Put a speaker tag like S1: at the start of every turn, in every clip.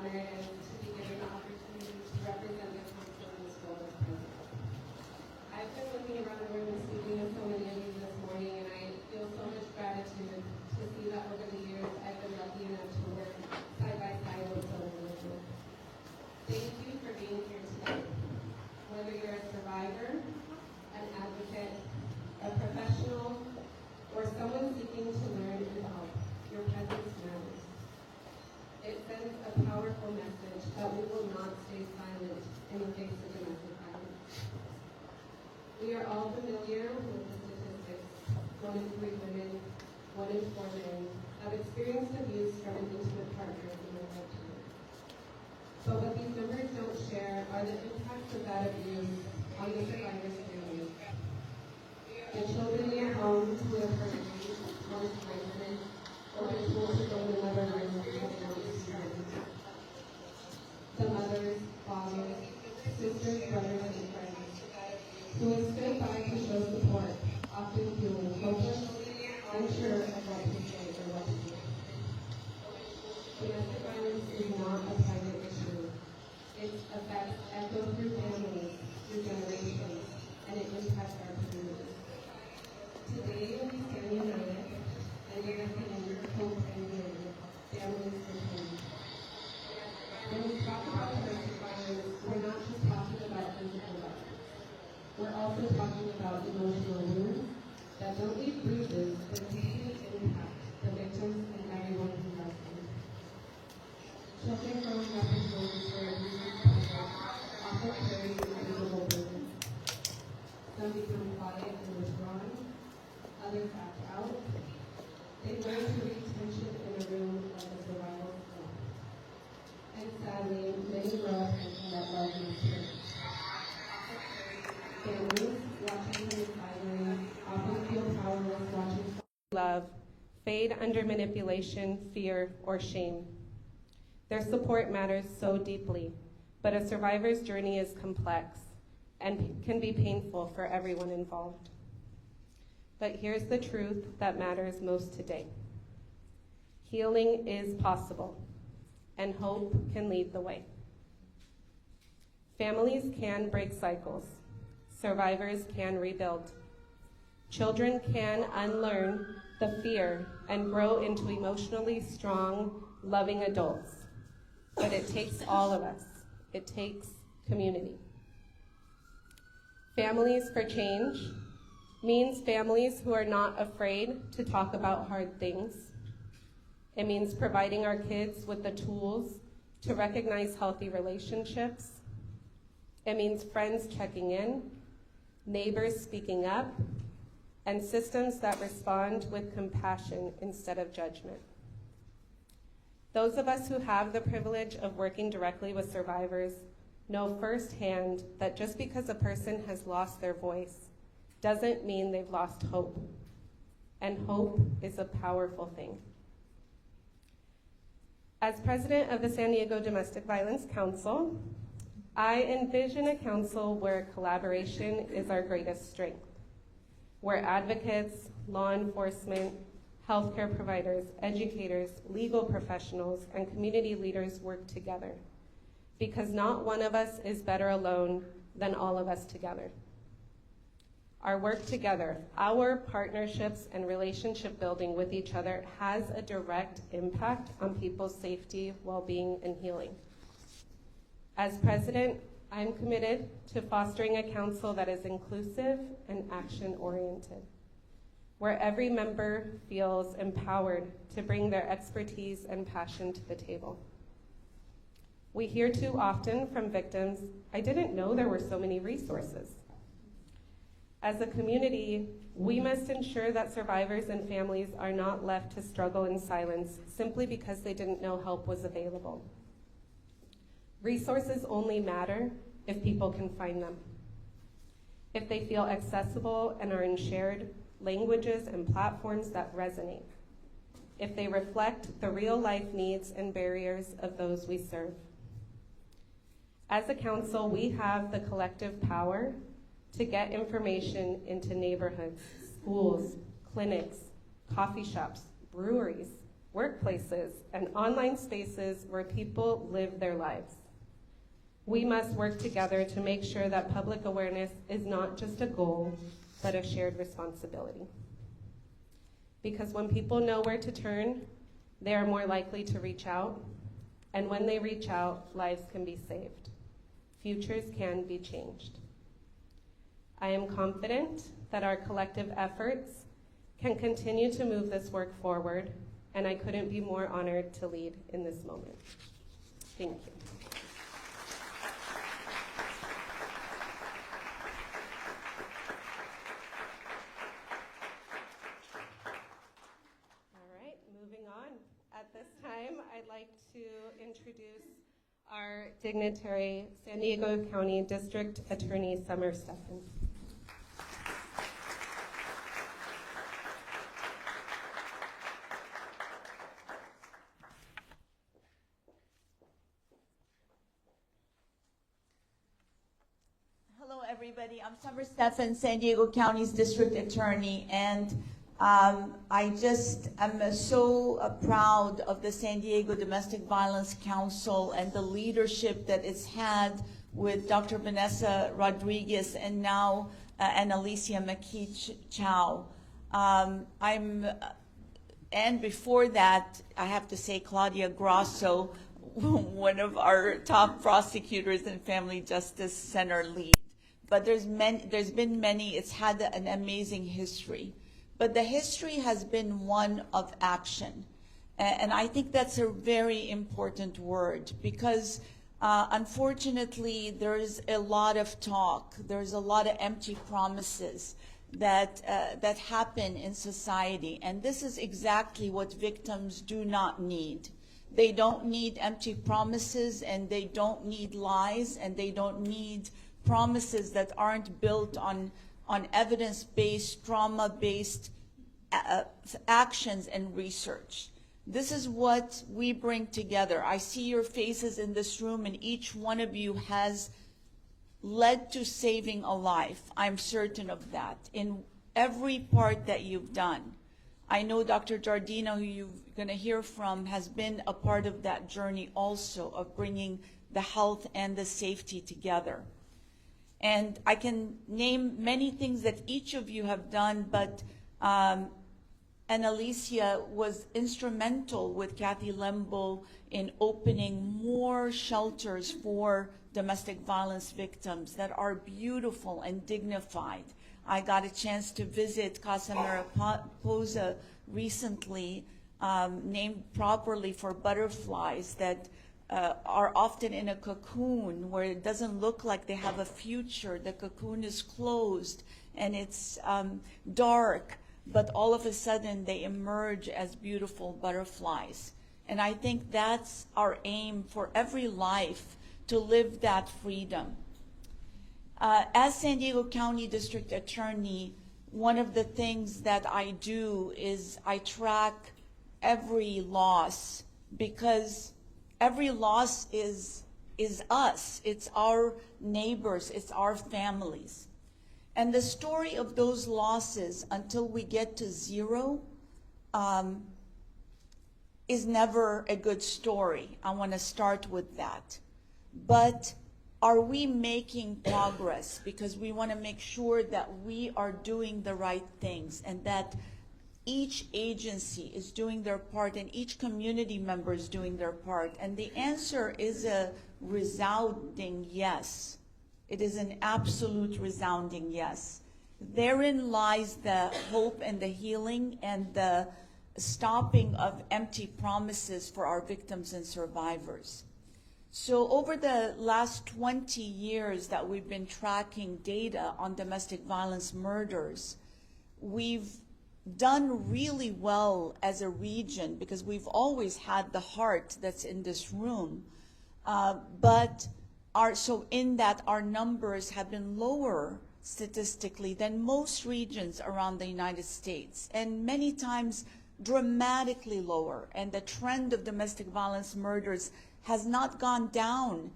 S1: honored and to be given the opportunity to represent the council in this role as president. I've been looking around the room and speaking with so many of you this morning, and I feel so much gratitude to see that over the years I've been lucky enough to work side by side with so many of you. Thank you for being here today. Whether you're a survivor, an advocate, a professional, or someone seeking to learn and help, your presence matters. It sends a powerful message that we will not stay silent in the face of domestic violence. We are all familiar with the statistics. 1 in 3 women, 1 in 4 men have experienced abuse from an intimate partner in their lifetime. But what these numbers don't share are the impacts of that abuse on the survivor's families. The children near home who have heard abuse, once pregnant, or been told to go in another room because they don't experience it. The mothers, fathers, sisters, brothers, and friends who have stood by to show support, often feeling hopeless, unsure of what to say or what to do. Domestic violence is not a private issue. Its effects echo through families, through generations, and it impacts our community. Today, we stand united and give us hope and healing, families and homes. When we talk about domestic violence, we're not just talking about physical violence. We're also talking about emotional wounds that don't leave bruises, but deeply impact the victims and everyone who loves them. Children growing up in homes where abuse is present often carry invisible burdens. Some become quiet and withdrawn, others act out. They learn to read tension in a room like a survival skill. And sadly, many grow up thinking that love is true. Families watching from the sidelines often feel powerless watching love fade under manipulation, fear, or shame. Their support matters so deeply, but a survivor's journey is complex and can be painful for everyone involved. But here's the truth that matters most today. Healing is possible, and hope can lead the way. Families can break cycles. Survivors can rebuild. Children can unlearn the fear and grow into emotionally strong, loving adults. But it takes all of us. It takes community. Families for Change means families who are not afraid to talk about hard things. It means providing our kids with the tools to recognize healthy relationships. It means friends checking in, neighbors speaking up, and systems that respond with compassion instead of judgment. Those of us who have the privilege of working directly with survivors know firsthand that just because a person has lost their voice doesn't mean they've lost hope. And hope is a powerful thing. As president of the San Diego Domestic Violence Council, I envision a council where collaboration is our greatest strength, where advocates, law enforcement, healthcare providers, educators, legal professionals, and community leaders work together, because not one of us is better alone than all of us together. Our work together, our partnerships and relationship building with each other has a direct impact on people's safety, well-being, and healing. As president, I'm committed to fostering a council that is inclusive and action-oriented, where every member feels empowered to bring their expertise and passion to the table. We hear too often from victims, "I didn't know there were so many resources." As a community, we must ensure that survivors and families are not left to struggle in silence simply because they didn't know help was available. Resources only matter if people can find them, if they feel accessible and are in shared languages and platforms that resonate, if they reflect the real-life needs and barriers of those we serve. As a council, we have the collective power to get information into neighborhoods, schools, clinics, coffee shops, breweries, workplaces, and online spaces where people live their lives. We must work together to make sure that public awareness is not just a goal, but a shared responsibility. Because when people know where to turn, they are more likely to reach out, and when they reach out, lives can be saved. Futures can be changed. I am confident that our collective efforts can continue to move this work forward, and I couldn't be more honored to lead in this moment. Thank you. All right, moving on. At this time, I'd like to introduce our dignitary, San Diego County District Attorney Summer Steffen.
S2: Hello, everybody. I'm Summer Steffen, San Diego County's District Attorney, and I just am so proud of the San Diego Domestic Violence Council and the leadership that it's had with Dr. Vanessa Rodriguez and now Annalicia McKee-Chow. And before that, I have to say Claudia Grosso, one of our top prosecutors and Family Justice Center lead. But there's been many. It's had an amazing history. But the history has been one of action. And I think that's a very important word because unfortunately there's a lot of talk. There's a lot of empty promises that happen in society. And this is exactly what victims do not need. They don't need empty promises, and they don't need lies, and they don't need promises that aren't built on evidence-based, trauma-based actions and research. This is what we bring together. I see your faces in this room, and each one of you has led to saving a life. I'm certain of that in every part that you've done. I know Dr. Giardino, who you're going to hear from, has been a part of that journey also of bringing the health and the safety together. And I can name many things that each of you have done, but Annalicia was instrumental with Kathy Lembo in opening more shelters for domestic violence victims that are beautiful and dignified. I got a chance to visit Casa Mariposa recently, named properly for butterflies that are often in a cocoon where it doesn't look like they have a future. The cocoon is closed and it's dark, but all of a sudden they emerge as beautiful butterflies. And I think that's our aim for every life, to live that freedom. As San Diego County District Attorney, one of the things that I do is I track every loss, because every loss is us. It's our neighbors. It's our families. And the story of those losses until we get to zero is never a good story. I want to start with that. But are we making progress? Because we want to make sure that we are doing the right things and that each agency is doing their part and each community member is doing their part. And the answer is a resounding yes. It is an absolute resounding yes. Therein lies the hope and the healing and the stopping of empty promises for our victims and survivors. So over the last 20 years that we've been tracking data on domestic violence murders, we've done really well as a region because we've always had the heart that's in this room. So in that our numbers have been lower statistically than most regions around the United States, and many times dramatically lower. And the trend of domestic violence murders has not gone down,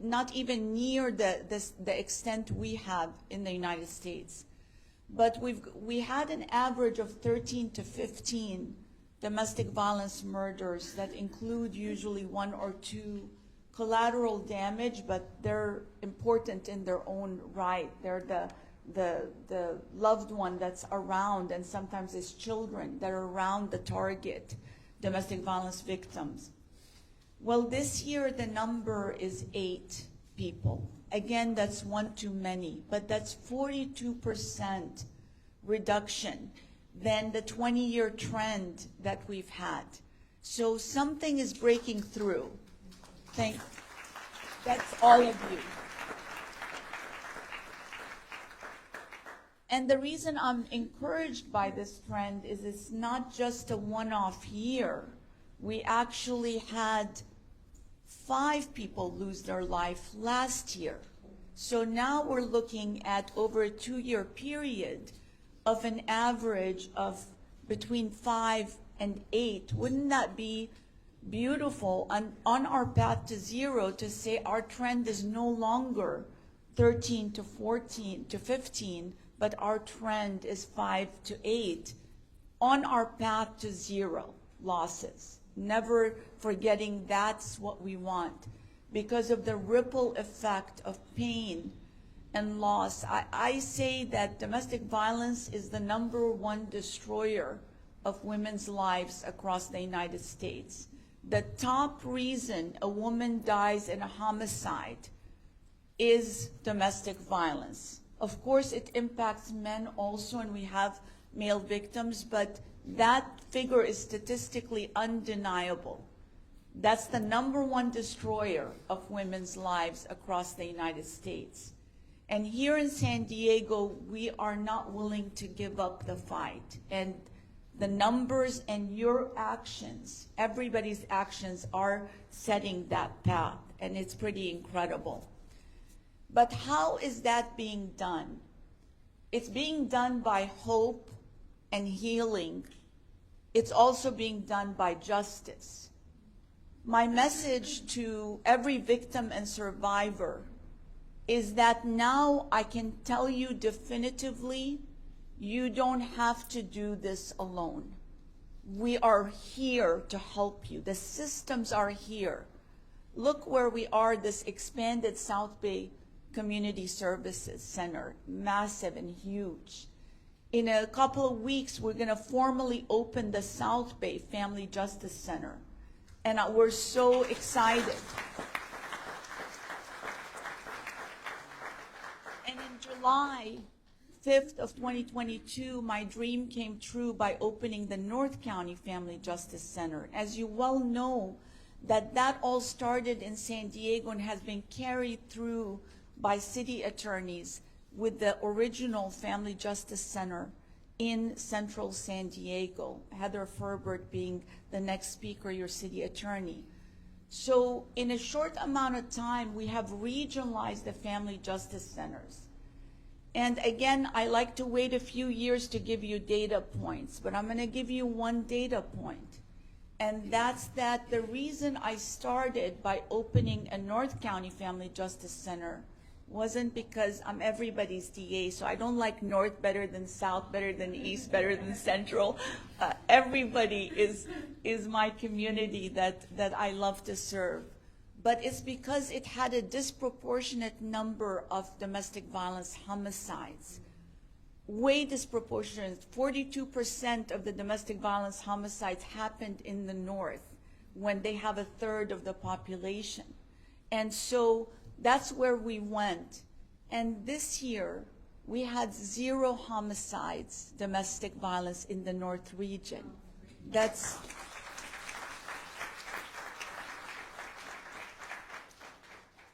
S2: not even near the extent we have in the United States. But we had an average of 13 to 15 domestic violence murders that include usually one or two collateral damage, but they're important in their own right. They're the loved one that's around, and sometimes it's children that are around the target, domestic violence victims. Well, this year the number is 8 people. Again, that's one too many, but that's 42% reduction than the 20-year trend that we've had. So something is breaking through. That's all of you. And the reason I'm encouraged by this trend is it's not just a one-off year. We actually had 5 people lose their life last year. So now we're looking at over a 2-year period of an average of between 5 and 8. Wouldn't that be beautiful on our path to zero to say our trend is no longer 13 to 14 to 15, but our trend is 5 to 8 on our path to zero losses. Never forgetting that's what we want because of the ripple effect of pain and loss. I say that domestic violence is the #1 destroyer of women's lives across the United States. The top reason a woman dies in a homicide is domestic violence. Of course, it impacts men also, and we have male victims, but that figure is statistically undeniable. That's the #1 destroyer of women's lives across the United States. And here in San Diego, we are not willing to give up the fight. And the numbers and your actions, everybody's actions, are setting that path, and it's pretty incredible. But how is that being done? It's being done by hope and healing. It's also being done by justice. My message to every victim and survivor is that now I can tell you definitively, you don't have to do this alone. We are here to help you. The systems are here. Look where we are, this expanded South Bay Community Services Center, massive and huge. In a couple of weeks, we're going to formally open the South Bay Family Justice Center. And we're so excited. And in July 5th of 2022, my dream came true by opening the North County Family Justice Center. As you well know, that all started in San Diego and has been carried through by city attorneys with the original Family Justice Center in central San Diego, Heather Ferbert being the next speaker, your city attorney. So in a short amount of time, we have regionalized the family justice centers. And again, I like to wait a few years to give you data points, but I'm going to give you one data point. And that's that the reason I started by opening a North County Family Justice Center wasn't because I'm everybody's DA, so I don't like North better than South, better than East, better than Central. Everybody is my community that I love to serve. But it's because it had a disproportionate number of domestic violence homicides. Way disproportionate. 42% of the domestic violence homicides happened in the North when they have 1/3 of the population. And so that's where we went. And this year, we had 0 homicides, domestic violence in the North region. That's...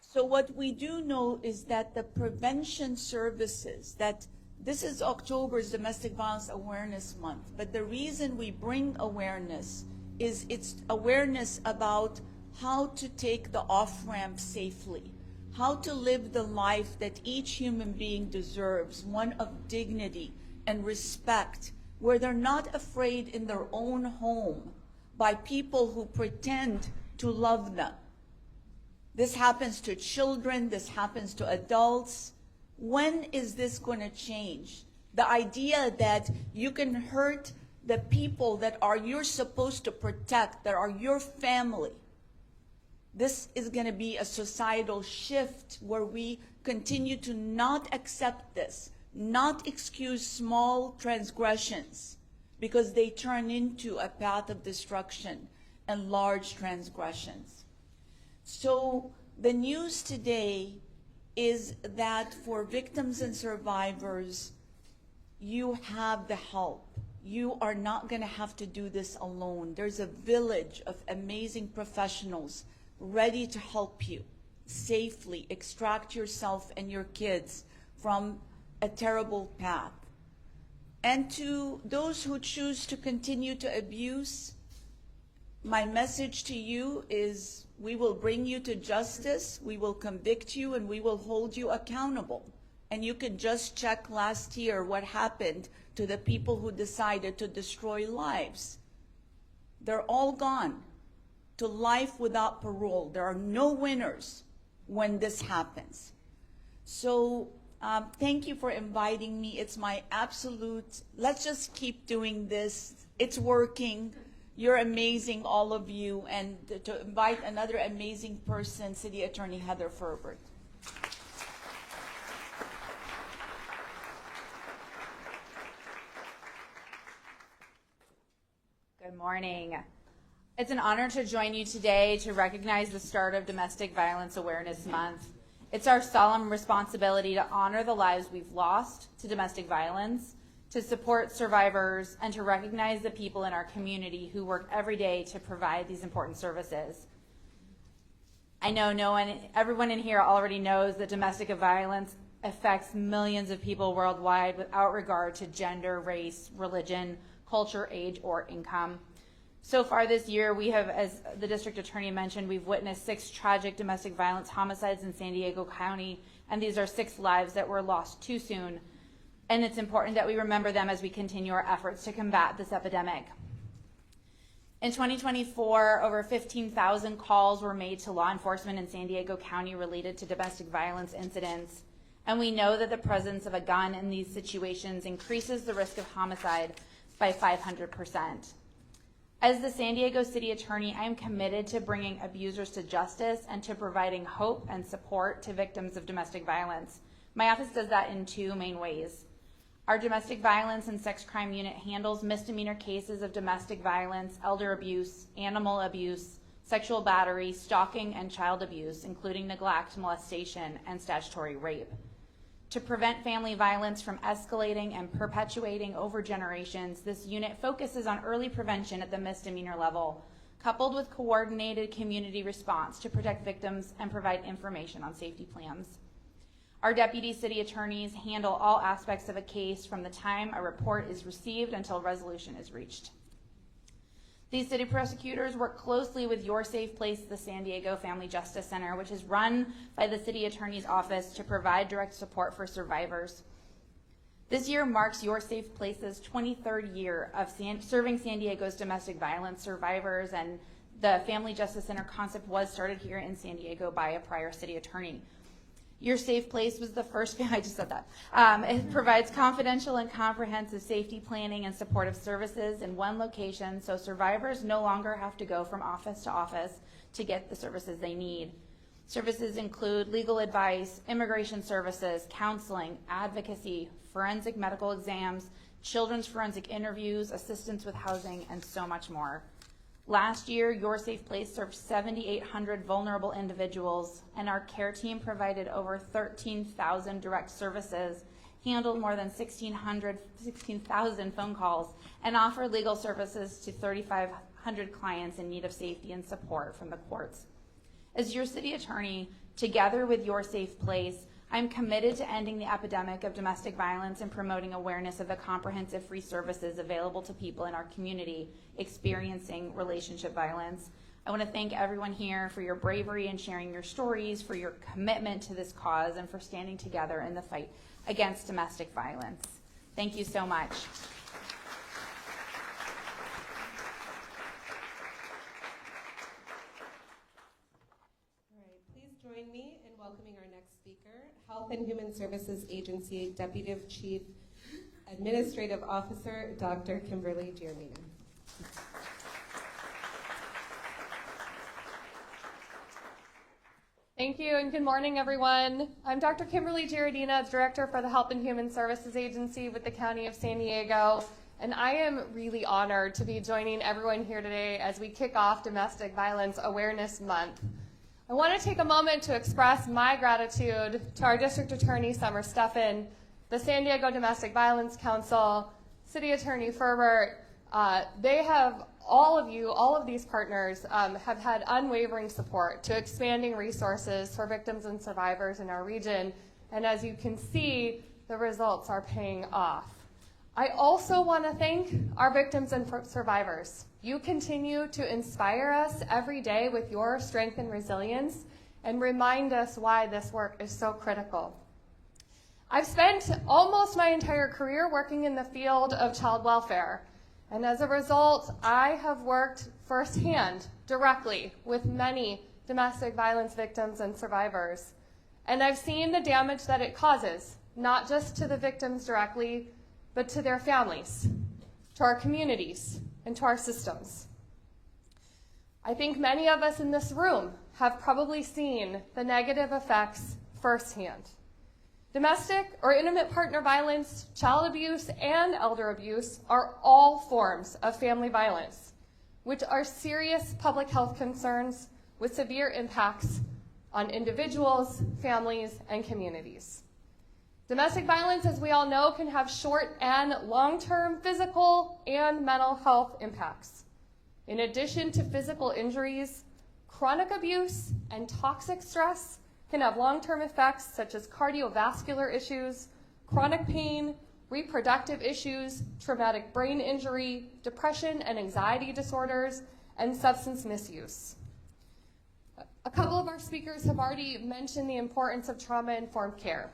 S2: So what we do know is that the prevention services, that this is October's Domestic Violence Awareness Month, but the reason we bring awareness is it's awareness about how to take the off-ramp safely, how to live the life that each human being deserves, one of dignity and respect, where they're not afraid in their own home by people who pretend to love them. This happens to children, this happens to adults. When is this going to change? The idea that you can hurt the people that are you're supposed to protect, that are your family. This is going to be a societal shift where we continue to not accept this, not excuse small transgressions, because they turn into a path of destruction and large transgressions. So the news today is that for victims and survivors, you have the help. You are not going to have to do this alone. There's a village of amazing professionals ready to help you safely extract yourself and your kids from a terrible path. And to those who choose to continue to abuse, my message to you is we will bring you to justice, we will convict you, and we will hold you accountable. And you can just check last year what happened to the people who decided to destroy lives. They're all gone to life without parole. There are no winners when this happens. So thank you for inviting me. It's my absolute, let's just keep doing this. It's working. You're amazing, all of you. And to invite another amazing person, City Attorney Heather Ferbert.
S3: Good morning. It's an honor to join you today to recognize the start of Domestic Violence Awareness Month. It's our solemn responsibility to honor the lives we've lost to domestic violence, to support survivors, and to recognize the people in our community who work every day to provide these important services. I know everyone in here already knows that domestic violence affects millions of people worldwide without regard to gender, race, religion, culture, age, or income. So far this year, we have, as the district attorney mentioned, we've witnessed 6 tragic domestic violence homicides in San Diego County, and these are 6 lives that were lost too soon. And it's important that we remember them as we continue our efforts to combat this epidemic. In 2024, over 15,000 calls were made to law enforcement in San Diego County related to domestic violence incidents. And we know that the presence of a gun in these situations increases the risk of homicide by 500%. As the San Diego City Attorney, I am committed to bringing abusers to justice and to providing hope and support to victims of domestic violence. My office does that in 2 main ways. Our Domestic Violence and Sex Crime Unit handles misdemeanor cases of domestic violence, elder abuse, animal abuse, sexual battery, stalking, and child abuse, including neglect, molestation, and statutory rape. To prevent family violence from escalating and perpetuating over generations, this unit focuses on early prevention at the misdemeanor level, coupled with coordinated community response to protect victims and provide information on safety plans. Our deputy city attorneys handle all aspects of a case from the time a report is received until resolution is reached. These city prosecutors work closely with Your Safe Place, the San Diego Family Justice Center, which is run by the city attorney's office to provide direct support for survivors. This year marks Your Safe Place's 23rd year of serving San Diego's domestic violence survivors, and the Family Justice Center concept was started here in San Diego by a prior city attorney. Your Safe Place was the first, I just said that. It provides confidential and comprehensive safety planning and supportive services in one location, so survivors no longer have to go from office to office to get the services they need. Services include legal advice, immigration services, counseling, advocacy, forensic medical exams, children's forensic interviews, assistance with housing, and so much more. Last year, Your Safe Place served 7,800 vulnerable individuals, and our care team provided over 13,000 direct services, handled more than 16,000 phone calls, and offered legal services to 3,500 clients in need of safety and support from the courts. As your city attorney, together with Your Safe Place, I'm committed to ending the epidemic of domestic violence and promoting awareness of the comprehensive free services available to people in our community experiencing relationship violence. I want to thank everyone here for your bravery in sharing your stories, for your commitment to this cause, and for standing together in the fight against domestic violence. Thank you so much.
S1: Please join me in welcoming our next speaker, Health and Human Services Agency Deputy Chief Administrative Officer, Dr. Kimberly Giardina.
S4: Thank you, and good morning, everyone. I'm Dr. Kimberly Giardina, Director for the Health and Human Services Agency with the County of San Diego, and I am really honored to be joining everyone here today as we kick off Domestic Violence Awareness Month. I want to take a moment to express my gratitude to our District Attorney, Summer Steffen, the San Diego Domestic Violence Council, City Attorney Ferbert. They have all of these partners have had unwavering support to expanding resources for victims and survivors in our region. And as you can see, the results are paying off. I also want to thank our victims and survivors. You continue to inspire us every day with your strength and resilience and remind us why this work is so critical. I've spent almost my entire career working in the field of child welfare. And as a result, I have worked firsthand, directly, with many domestic violence victims and survivors. And I've seen the damage that it causes, not just to the victims directly, but to their families, to our communities, and to our systems. I think many of us in this room have probably seen the negative effects firsthand. Domestic or intimate partner violence, child abuse, and elder abuse are all forms of family violence, which are serious public health concerns with severe impacts on individuals, families, and communities. Domestic violence, as we all know, can have short and long-term physical and mental health impacts. In addition to physical injuries, chronic abuse and toxic stress can have long-term effects such as cardiovascular issues, chronic pain, reproductive issues, traumatic brain injury, depression and anxiety disorders, and substance misuse. A couple of our speakers have already mentioned the importance of trauma-informed care.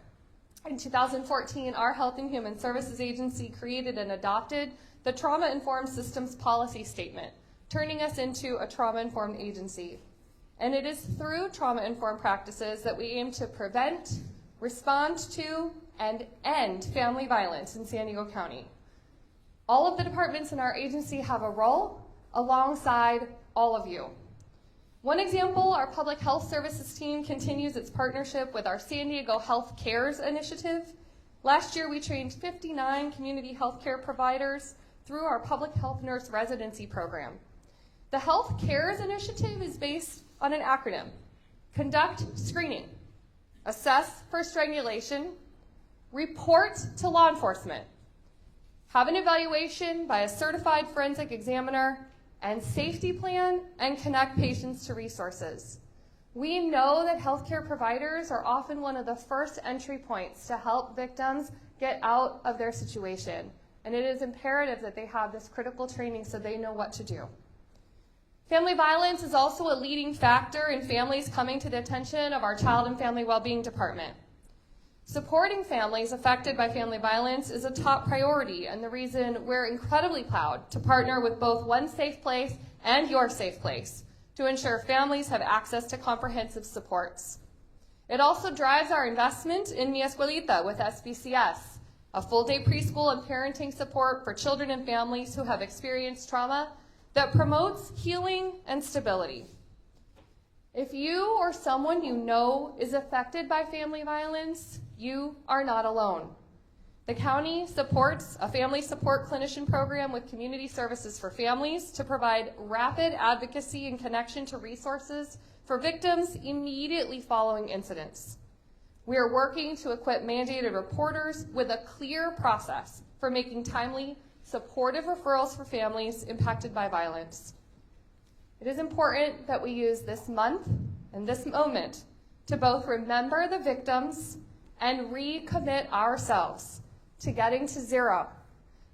S4: In 2014, our Health and Human Services Agency created and adopted the Trauma-Informed Systems Policy Statement, turning us into a trauma-informed agency. And it is through trauma-informed practices that we aim to prevent, respond to, and end family violence in San Diego County. All of the departments in our agency have a role alongside all of you. One example, our Public Health Services team continues its partnership with our San Diego Health Cares initiative. Last year, we trained 59 community health care providers through our Public Health Nurse Residency program. The Health Cares initiative is based on an acronym: conduct screening, assess for strangulation, report to law enforcement, have an evaluation by a certified forensic examiner, and safety plan and connect patients to resources. We know that healthcare providers are often one of the first entry points to help victims get out of their situation, and it is imperative that they have this critical training so they know what to do. Family violence is also a leading factor in families coming to the attention of our Child and Family Wellbeing Department. Supporting families affected by family violence is a top priority, and the reason we're incredibly proud to partner with both One Safe Place and Your Safe Place to ensure families have access to comprehensive supports. It also drives our investment in Mi Escuelita with SBCS, a full-day preschool and parenting support for children and families who have experienced trauma that promotes healing and stability. If you or someone you know is affected by family violence, you are not alone. The county supports a family support clinician program with community services for families to provide rapid advocacy and connection to resources for victims immediately following incidents. We are working to equip mandated reporters with a clear process for making timely, supportive referrals for families impacted by violence. It is important that we use this month and this moment to both remember the victims and recommit ourselves to getting to zero,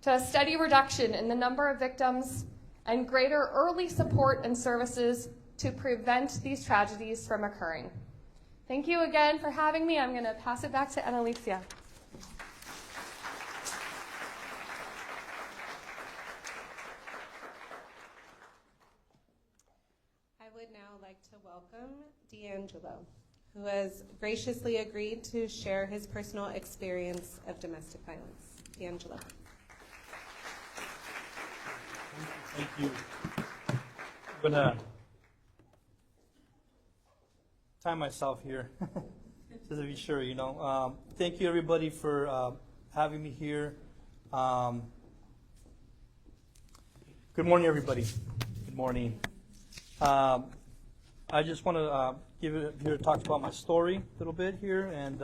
S4: to a steady reduction in the number of victims, and greater early support and services to prevent these tragedies from occurring. Thank you again for having me. I'm going to pass it back to Annalicia.
S1: I would now like to welcome D'Angelo, who has graciously agreed to share his personal experience of domestic violence. Angela.
S5: Thank you. I'm gonna time myself here, just to be sure, you know. Thank you, everybody, for having me here. Good morning, everybody. Good morning. I just want to give it here to talk about my story a little bit here, and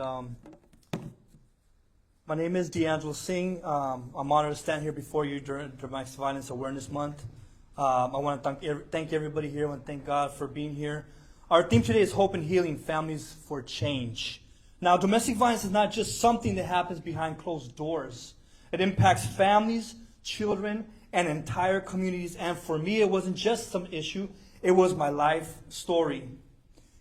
S5: my name is D'Angelo Singh. I'm honored to stand here before you during Domestic Violence Awareness Month. I want to thank everybody here. I want to thank God for being here. Our theme today is Hope and Healing, Families for Change. Now, domestic violence is not just something that happens behind closed doors. It impacts families, children, and entire communities. And for me, it wasn't just some issue. It was my life story.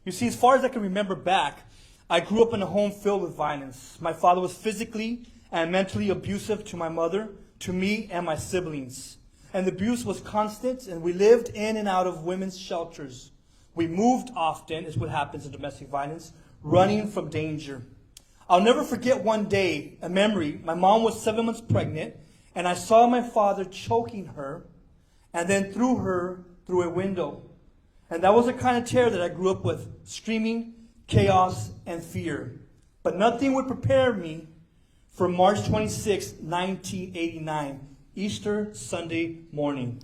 S5: You see, as far as I can remember back, I grew up in a home filled with violence. My father was physically and mentally abusive to my mother, to me, and my siblings. And the abuse was constant, and we lived in and out of women's shelters. We moved often, is what happens in domestic violence, running from danger. I'll never forget one day, a memory. My mom was 7 months pregnant, and I saw my father choking her and then threw her through a window. And that was the kind of terror that I grew up with, screaming, chaos, and fear. But nothing would prepare me for March 26, 1989, Easter Sunday morning.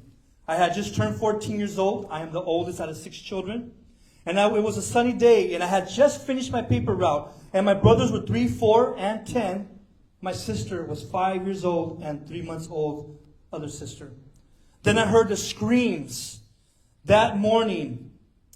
S5: I had just turned 14 years old. I am the oldest out of 6 children. And it was a sunny day, and I had just finished my paper route. And my brothers were 3, 4, and 10. My sister was 5 years old and 3 months old, other sister. Then I heard the screams. That morning,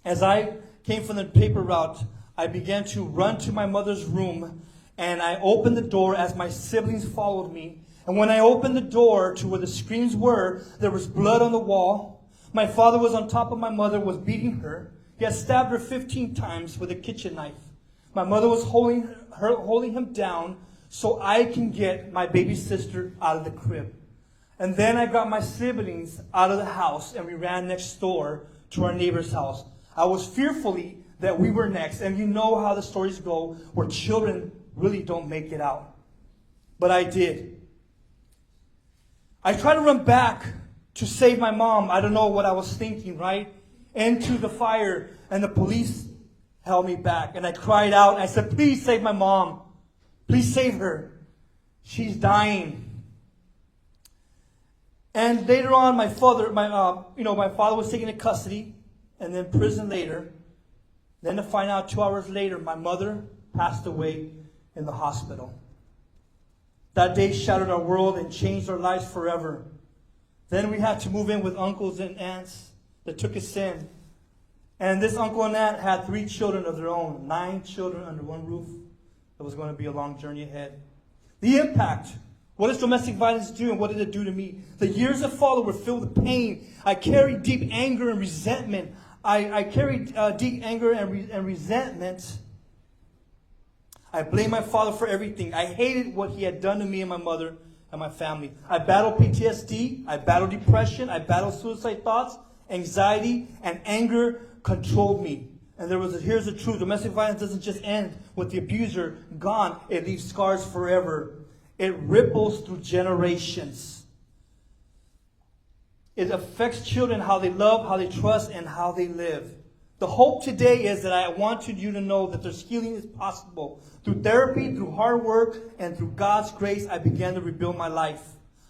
S5: as I came from the paper route, I began to run to my mother's room, and I opened the door as my siblings followed me. And when I opened the door to where the screams were, there was blood on the wall. My father was on top of my mother, was beating her. He had stabbed her 15 times with a kitchen knife. My mother was holding him down so I can get my baby sister out of the crib. And then I got my siblings out of the house, and we ran next door to our neighbor's house. I was fearfully that we were next. And you know how the stories go, where children really don't make it out. But I did. I tried to run back to save my mom. I don't know what I was thinking, right? Into the fire, and the police held me back. And I cried out, and I said, please save my mom. Please save her. She's dying. And later on, my father was taken into custody and then prison later. Then to find out 2 hours later, my mother passed away in the hospital. That day shattered our world and changed our lives forever. Then we had to move in with uncles and aunts that took us in. And this uncle and aunt had 3 children of their own, 9 children under one roof. It was going to be a long journey ahead. The impact. What does domestic violence do, and what did it do to me? The years that followed were filled with pain. I carried deep anger and resentment. I carried deep anger and resentment. I blamed my father for everything. I hated what he had done to me and my mother and my family. I battled PTSD. I battled depression. I battled suicide thoughts. Anxiety and anger controlled me. And here's the truth. Domestic violence doesn't just end with the abuser gone. It leaves scars forever. It ripples through generations. It affects children, how they love, how they trust, and how they live. The hope today is that I wanted you to know that there's healing is possible. Through therapy, through hard work, and through God's grace, I began to rebuild my life.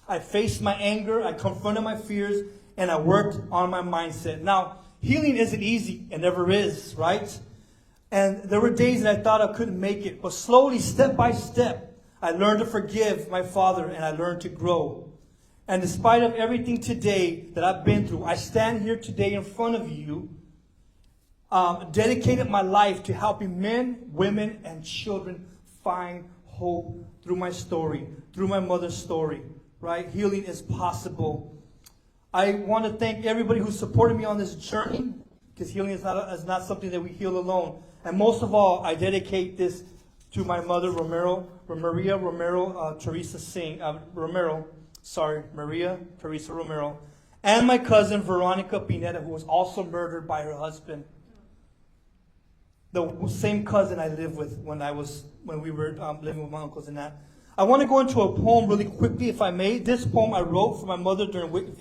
S5: I faced my anger, I confronted my fears, and I worked on my mindset. Now, healing isn't easy. It never is, right? And there were days that I thought I couldn't make it. But slowly, step by step, I learned to forgive my father, and I learned to grow. And despite of everything today that I've been through, I stand here today in front of you, dedicated my life to helping men, women, and children find hope through my story, through my mother's story, right? Healing is possible. I want to thank everybody who supported me on this journey, because healing is not something that we heal alone. And most of all, I dedicate this to my mother, Maria Teresa Romero, and my cousin, Veronica Pineda, who was also murdered by her husband. The same cousin I lived with when we were living with my uncles and that. I want to go into a poem really quickly, if I may. This poem I wrote for my mother during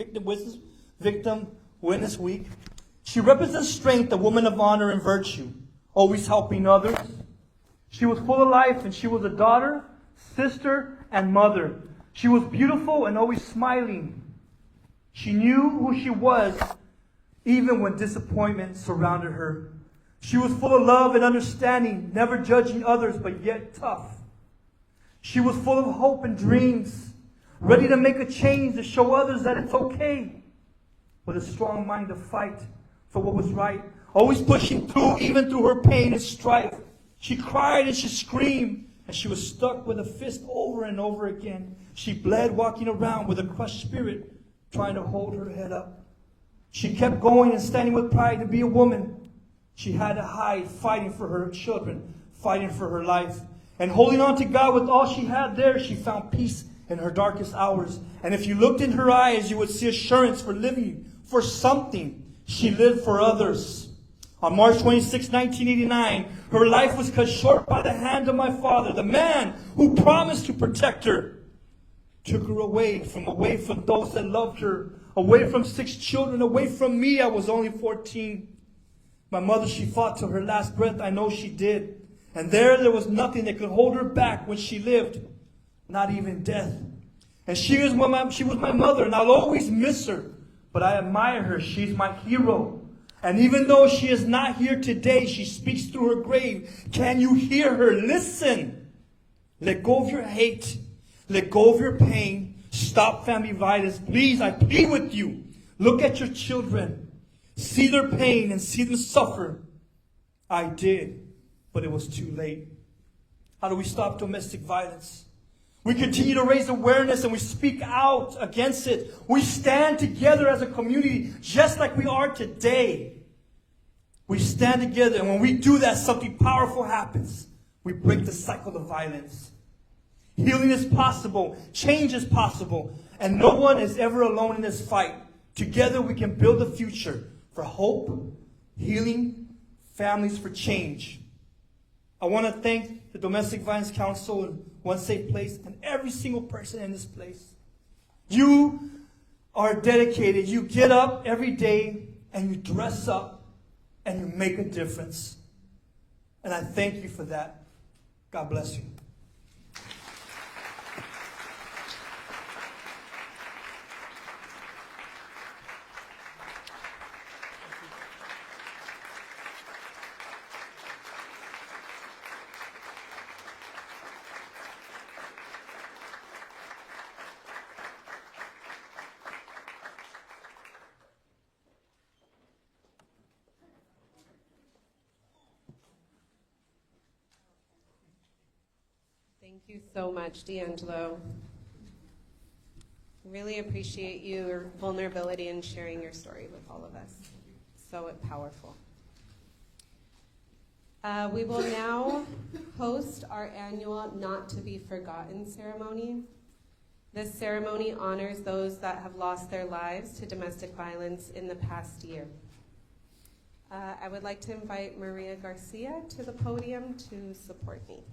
S5: Victim Witness Week. She represents strength, a woman of honor and virtue, always helping others. She was full of life, and she was a daughter, sister, and mother. She was beautiful and always smiling. She knew who she was, even when disappointment surrounded her. She was full of love and understanding, never judging others, but yet tough. She was full of hope and dreams, ready to make a change to show others that it's okay, with a strong mind to fight for what was right, always pushing through, even through her pain and strife. She cried and she screamed, and she was stuck with a fist over and over again. She bled walking around with a crushed spirit, trying to hold her head up. She kept going and standing with pride to be a woman. She had to hide, fighting for her children, fighting for her life. And holding on to God with all she had there, she found peace in her darkest hours. And if you looked in her eyes, you would see assurance for living for something. She lived for others. On March 26, 1989, her life was cut short by the hand of my father, the man who promised to protect her. Took her away from those that loved her, away from 6 children, away from me. I was only 14. My mother, she fought till her last breath. I know she did. And there was nothing that could hold her back when she lived, not even death. And she was my mother, and I'll always miss her. But I admire her. She's my hero. And even though she is not here today, she speaks through her grave. Can you hear her? Listen. Let go of your hate. Let go of your pain. Stop family violence. Please, I plead with you. Look at your children. See their pain and see them suffer. I did, but it was too late. How do we stop domestic violence? We continue to raise awareness and we speak out against it. We stand together as a community just like we are today. We stand together, and when we do that, something powerful happens. We break the cycle of violence. Healing is possible. Change is possible. And no one is ever alone in this fight. Together we can build a future for hope, healing, families for change. I want to thank the Domestic Violence Council and One Safe Place and every single person in this place. You are dedicated. You get up every day and you dress up and you make a difference. And I thank you for that. God bless you.
S1: Thank you so much, D'Angelo. Really appreciate your vulnerability and sharing your story with all of us. So powerful. We will now host our annual Not to Be Forgotten ceremony. This ceremony honors those that have lost their lives to domestic violence in the past year. I would like to invite Maria Garcia to the podium to support me.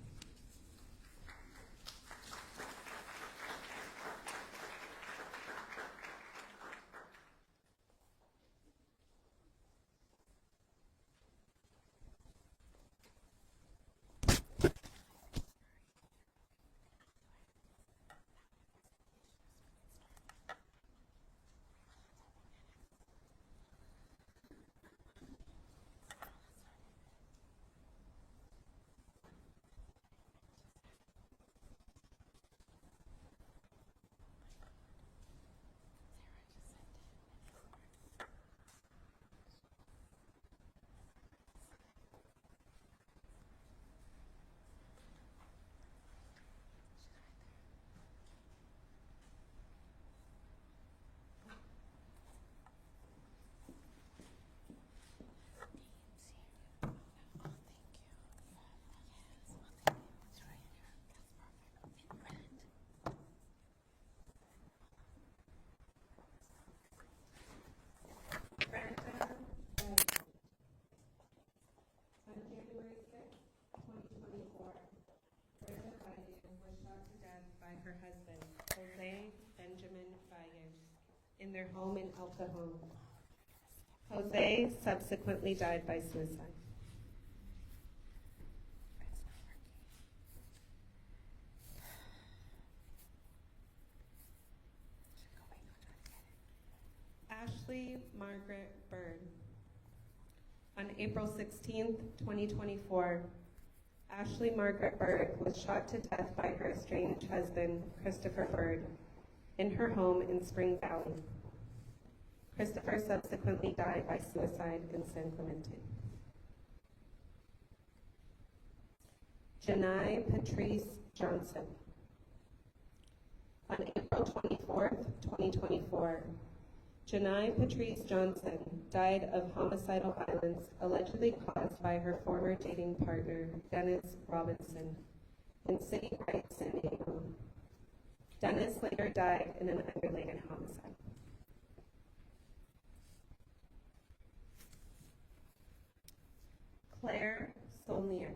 S1: by her husband, Jose Benjamin Valles, in their home in El Cajon. Jose subsequently died by suicide. Ashley Margaret Bird. On April 16th, 2024, Ashley Margaret Bird was shot to death by her estranged husband, Christopher Bird, in her home in Spring Valley. Christopher subsequently died by suicide in San Clemente. Janai Patrice Johnson. On April 24th, 2024, Janai Patrice Johnson died of homicidal violence allegedly caused by her former dating partner, Dennis Robinson, in City Heights, San Diego. Dennis later died in an unrelated homicide. Claire Saulnier.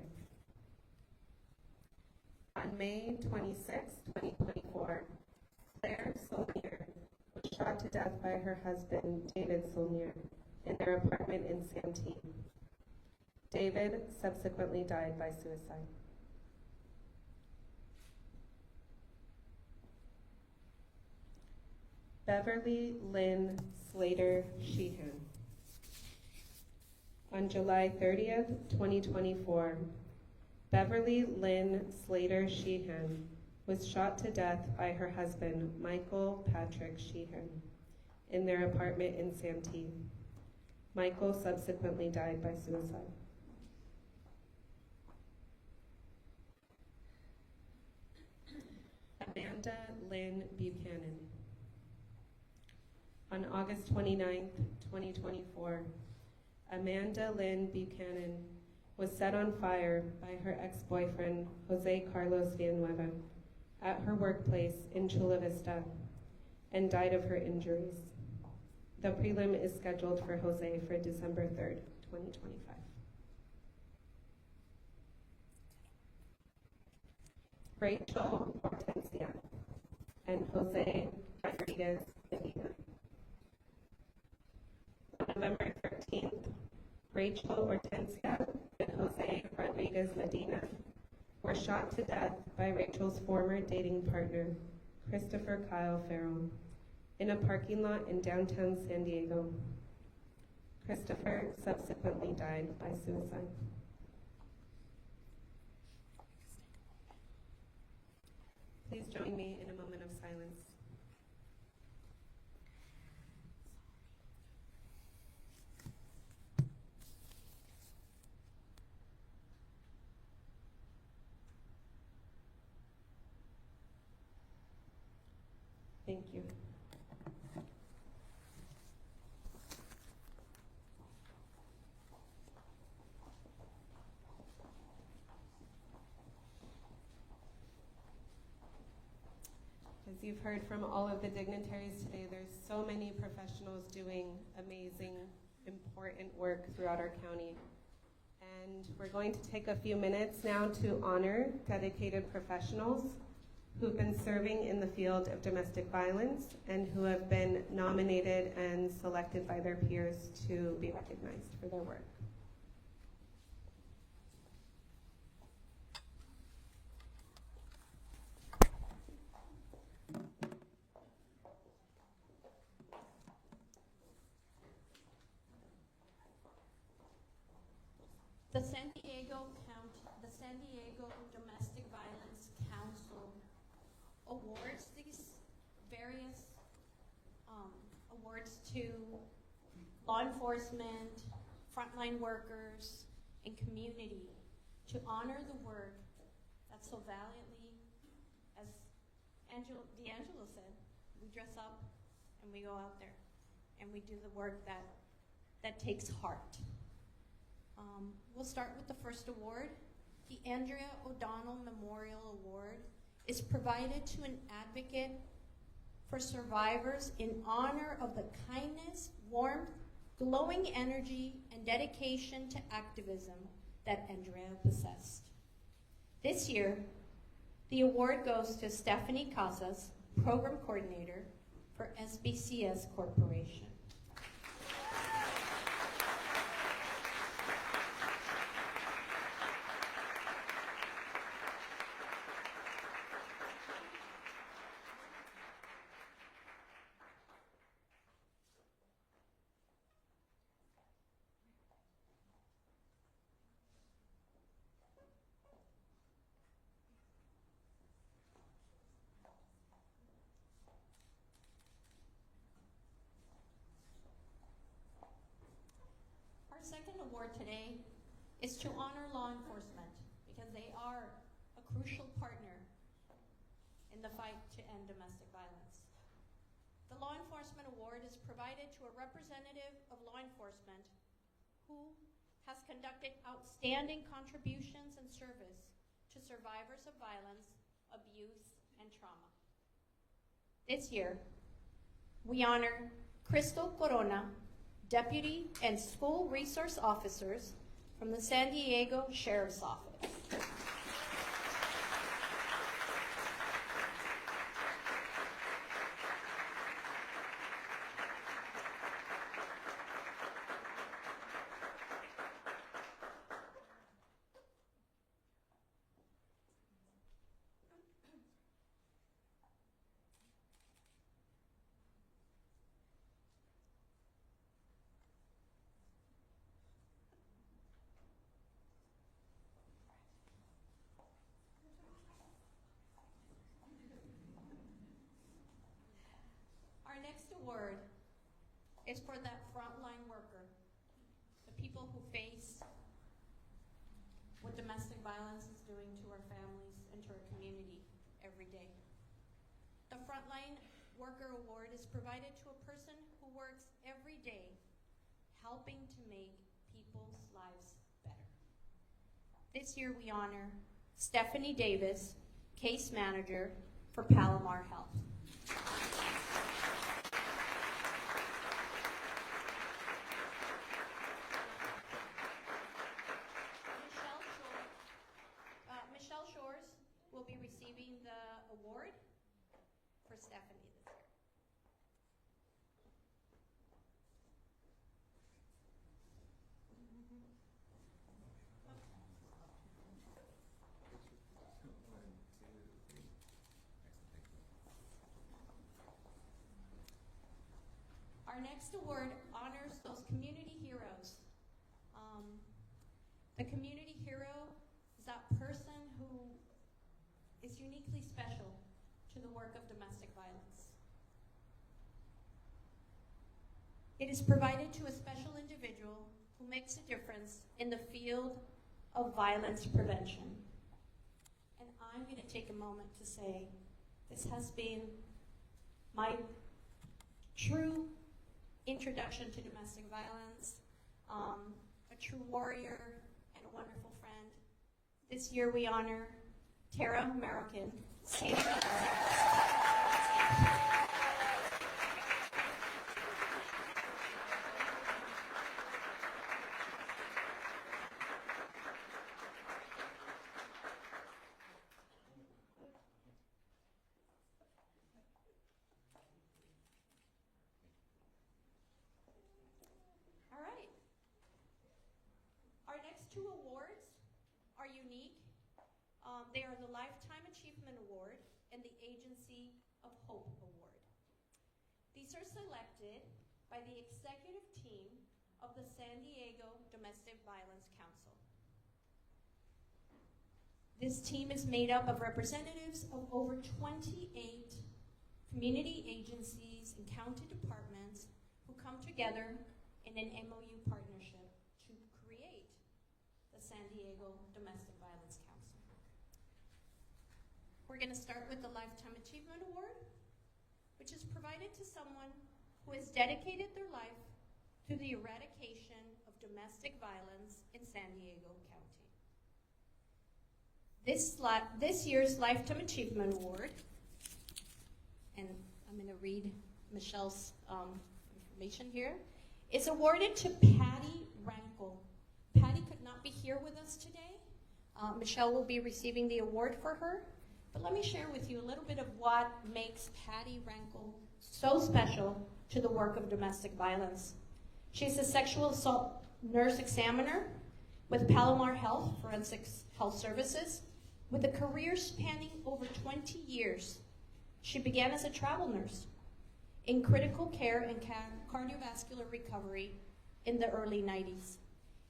S1: On May 26, 2024, Claire Saulnier was shot to death by her husband, David Saulnier, in their apartment in Santee. David subsequently died by suicide. Beverly Lynn Slater Sheehan. On July 30th, 2024, Beverly Lynn Slater Sheehan was shot to death by her husband, Michael Patrick Sheehan, in their apartment in Santee. Michael subsequently died by suicide. Amanda Lynn Buchanan. On August 29th, 2024, Amanda Lynn Buchanan was set on fire by her ex-boyfriend, Jose Carlos Villanueva, at her workplace in Chula Vista, and died of her injuries. The prelim is scheduled for Jose for December 3rd, 2025. Rachel Hortensia and Jose Rodriguez Medina. On November 13th, Rachel Hortensia and Jose Rodriguez Medina were shot to death by Rachel's former dating partner, Christopher Kyle Farrell, in a parking lot in downtown San Diego. Christopher subsequently died by suicide. Please join me in a moment of silence. Thank you. As you've heard from all of the dignitaries today, there's so many professionals doing amazing, important work throughout our county. And we're going to take a few minutes now to honor dedicated professionals who've been serving in the field of domestic violence and who have been nominated and selected by their peers to be recognized for their work.
S6: The San Diego Domestic Violence Council awards these various awards to law enforcement, frontline workers, and community to honor the work that so valiantly, as D'Angelo said, we dress up and we go out there and we do the work that takes heart. We'll start with the first award. The Andrea O'Donnell Memorial Award is provided to an advocate for survivors in honor of the kindness, warmth, glowing energy, and dedication to activism that Andrea possessed. This year, The award goes to Stephanie Casas, Program Coordinator for SBCS Corporation. Our second award today is to honor law enforcement because they are a crucial partner in the fight to end domestic violence. The Law Enforcement Award is provided to a representative of law enforcement who has conducted outstanding contributions and service to survivors of violence, abuse, and trauma. This year, we honor Crystal Corona, Deputy and School Resource Officers from the San Diego Sheriff's Office. Our next award is for that frontline worker, the people who face what domestic violence is doing to our families and to our community every day. The Frontline Worker Award is provided to a person who works every day helping to make people's lives better. This year we honor Stephanie Davis, Case Manager for Palomar Health. Michelle Shores will be receiving the award for Stephanie this year. Our next award honors those community heroes. The community hero is that person who is uniquely special to the work of domestic violence. It is provided to a special individual who makes a difference in the field of violence prevention. And I'm going to take a moment to say this has been my true introduction to domestic violence, a true warrior and a wonderful friend. This year we honor Tara American, Senior All right. Our next two awards are unique. They are the Lifetime Achievement Award and the Agency of Hope Award. These are selected by the executive team of the San Diego Domestic Violence Council. This team is made up of representatives of over 28 community agencies and county departments who come together in an MOU partnership to create the San Diego Domestic Violence Council. We're going to start with the Lifetime Achievement Award, which is provided to someone who has dedicated their life to the eradication of domestic violence in San Diego County. This year's Lifetime Achievement Award, and I'm going to read Michelle's information here, is awarded to Patty Rankle. Patty could not be here with us today. Michelle will be receiving the award for her. But let me share with you a little bit of what makes Patty Rankle so special to the work of domestic violence. She's a sexual assault nurse examiner with Palomar Health Forensic Health Services, with a career spanning over 20 years. She began as a travel nurse in critical care and cardiovascular recovery in the early 90s,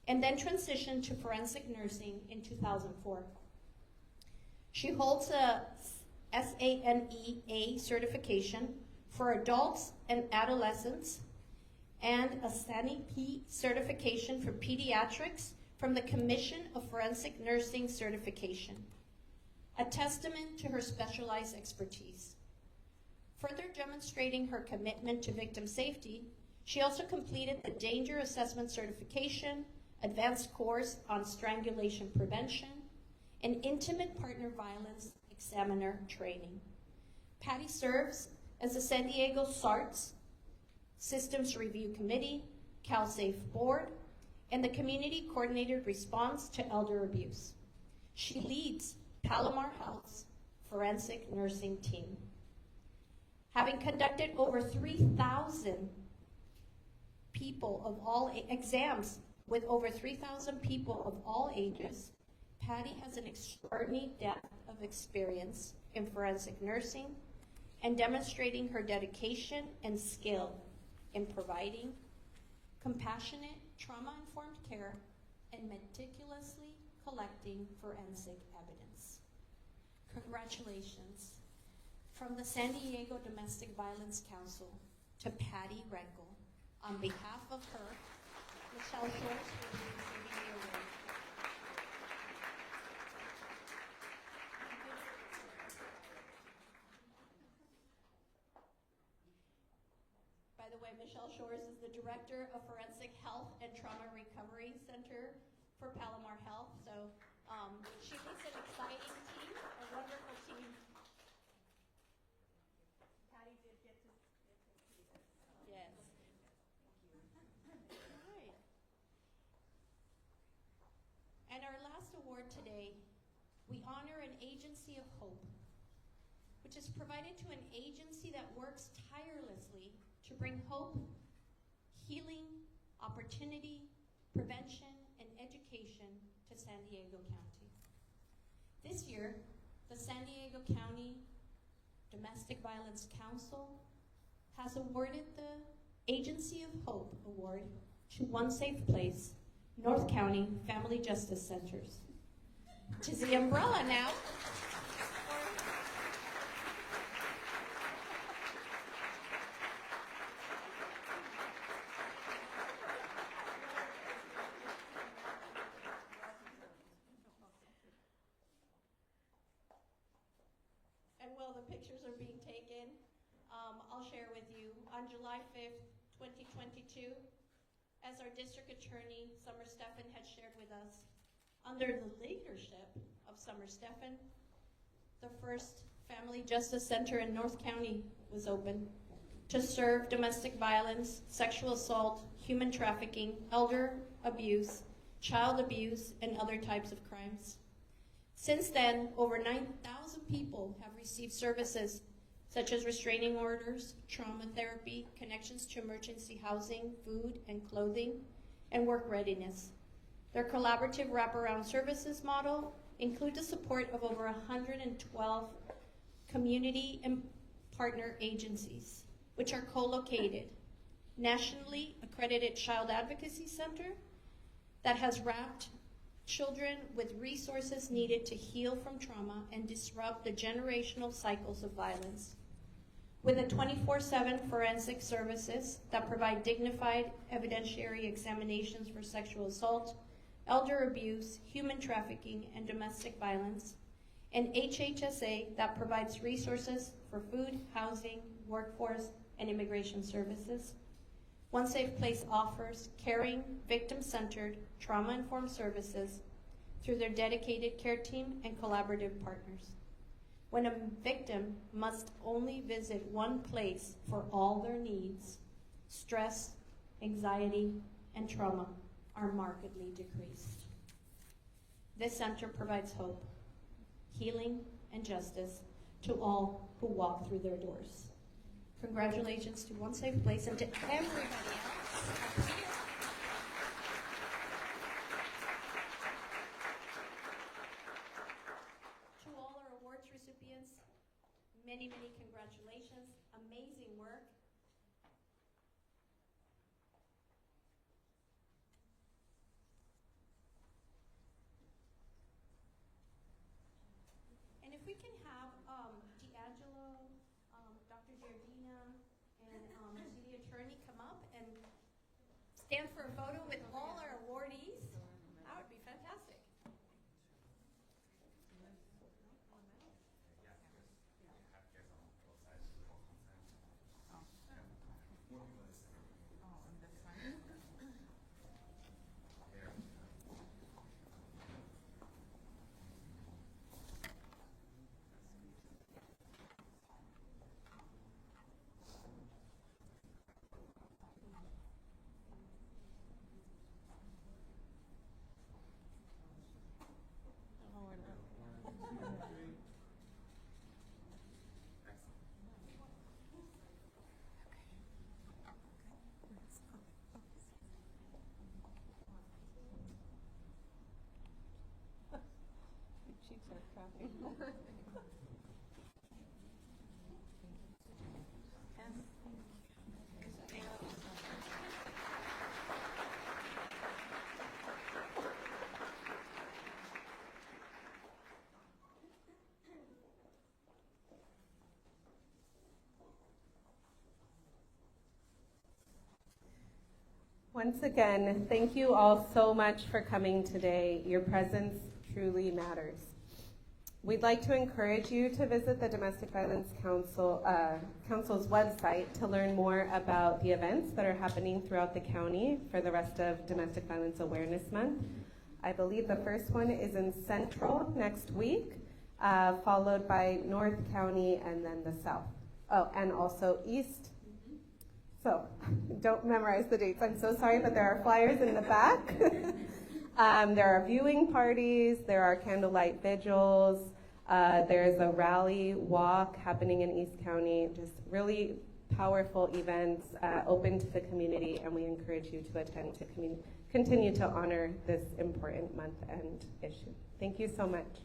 S6: and then transitioned to forensic nursing in 2004. She holds a SANEA certification for adults and adolescents and a SANEP certification for pediatrics from the Commission of Forensic Nursing Certification, a testament to her specialized expertise. Further demonstrating her commitment to victim safety, she also completed the Danger Assessment Certification, advanced course on strangulation prevention, and intimate partner violence examiner training. Patty serves as the San Diego SARTS Systems Review Committee, CalSafe Board, and the Community Coordinated Response to Elder Abuse. She leads Palomar Health's forensic nursing team. Having conducted over 3,000 people of all exams with over 3,000 people of all ages, Patty has an extraordinary depth of experience in forensic nursing and demonstrating her dedication and skill in providing compassionate, trauma-informed care and meticulously collecting forensic evidence. Congratulations. From the San Diego Domestic Violence Council to Patty Rankle, on behalf of her, Michelle Schwartz will be receiving the award. By the way, Michelle Shores is the Director of Forensic Health and Trauma Recovery Center for Palomar Health. So she leads an exciting team, a wonderful team. Patty did get to see this. Yes. All right. And our last award today, we honor an agency of hope, which is provided to an agency that works tirelessly to bring hope, healing, opportunity, prevention, and education to San Diego County. This year, the San Diego County Domestic Violence Council has awarded the Agency of Hope Award to One Safe Place, North County Family Justice Centers. To the umbrella now. And while the pictures are being taken, I'll share with you, on July 5th, 2022, as our district attorney, Summer Steffen, had shared with us, under the leadership of Summer Steffen, the first Family Justice Center in North County was opened to serve domestic violence, sexual assault, human trafficking, elder abuse, child abuse, and other types of crimes. Since then, over 9,000 people have received services such as restraining orders, trauma therapy, connections to emergency housing, food and clothing, and work readiness. Their collaborative wraparound services model includes the support of over 112 community and partner agencies, which are co-located. Nationally accredited child advocacy center that has wrapped children with resources needed to heal from trauma and disrupt the generational cycles of violence. With a 24/7 forensic services that provide dignified evidentiary examinations for sexual assault, elder abuse, human trafficking, and domestic violence, and HHSA that provides resources for food, housing, workforce, and immigration services. One Safe Place offers caring, victim-centered, trauma-informed services through their dedicated care team and collaborative partners. When a victim must only visit one place for all their needs, stress, anxiety, and trauma are markedly decreased. This center provides hope, healing, and justice to all who walk through their doors. Congratulations to One Safe Place and to everybody else here. To all our awards recipients, many, many congratulations. Amazing work. And if we can have D'Angelo, Dr. Giardina, and city attorney come up and stand for a photo with all our awardees, that would be fantastic.
S1: Once again, thank you all so much for coming today. Your presence truly matters. We'd like to encourage you to visit the Domestic Violence Council's website to learn more about the events that are happening throughout the county for the rest of Domestic Violence Awareness Month. I believe the first one is in Central next week, followed by North County and then the South. Oh, and also East. So, don't memorize the dates. I'm so sorry, but there are flyers in the back. There are viewing parties, there are candlelight vigils, there's a rally walk happening in East County, just really powerful events open to the community, and we encourage you to attend to continue to honor this important month and issue. Thank you so much.